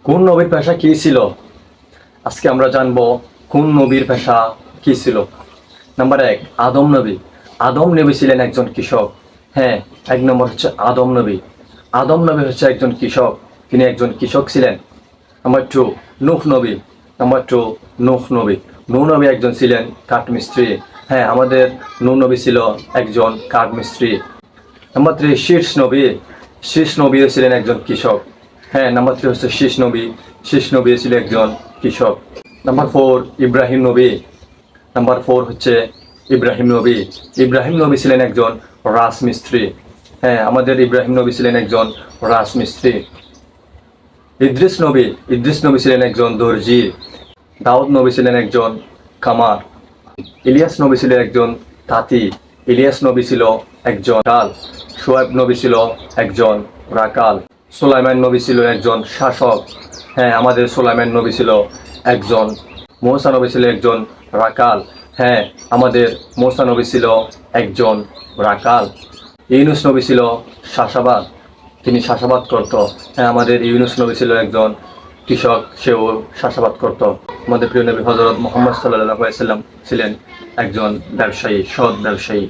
কোন নবীর পেশা কি ছিল? আজকে আমরা জানবো কোন নবীর পেশা কি ছিল। নাম্বার 1, আদম নবী। আদম নবী ছিলেন একজন কৃষক। হ্যাঁ, 1 নম্বর হচ্ছে আদম নবী। আদম নবী হচ্ছে একজন কৃষক, তিনি একজন কৃষক ছিলেন। নাম্বার 2, নূহ নবী। নাম্বার 2, নূহ নবী। নূহ নবী একজন ছিলেন কাঠমিস্ত্রি। হ্যাঁ, আমাদের নূহ নবী ছিল একজন কাঠমিস্ত্রি। নাম্বার 3, শীষ নবী। শীষ নবীও ছিলেন একজন কৃষক। হ্যাঁ, নাম্বার 3 হচ্ছে শীষ নবী। শীষ নবী ছিল একজন কৃষক। নাম্বার 4, ইব্রাহিম নবী। নাম্বার 4 হচ্ছে ইব্রাহিম নবী। ইব্রাহিম নবী ছিলেন একজন রাজমিস্ত্রি। হ্যাঁ, আমাদের ইব্রাহিম নবী ছিলেন একজন রাজমিস্ত্রি। ইদ্রিস নবী। ইদ্রিস নবী ছিলেন একজন দর্জি। দাউদ নবী ছিলেন একজন কামার। ইলিয়াস নবী ছিলেন একজন তাঁতি। ইলিয়াস নবী ছিল একজন কাল। শোয়েব নবী ছিল একজন রাকাল। সুলাইমান নবী ছিল একজন শাসক। হ্যাঁ, আমাদের সুলাইমান নবী ছিল একজন। মূসা নবী ছিল একজন রাকাল। হ্যাঁ, আমাদের মূসা নবী ছিল একজন রাকাল। ইউনুস নবী ছিল চাষাবাদ, তিনি চাষাবাদ করত। হ্যাঁ, আমাদের ইউনুস নবী ছিল একজন কৃষক, সেও চাষাবাদ করত। আমাদের প্রিয় নবী হযরত মুহাম্মদ সাল্লাল্লাহু আলাইহি ওয়াসাল্লাম ছিলেন একজন ব্যবসায়ী, সৎ ব্যবসায়ী।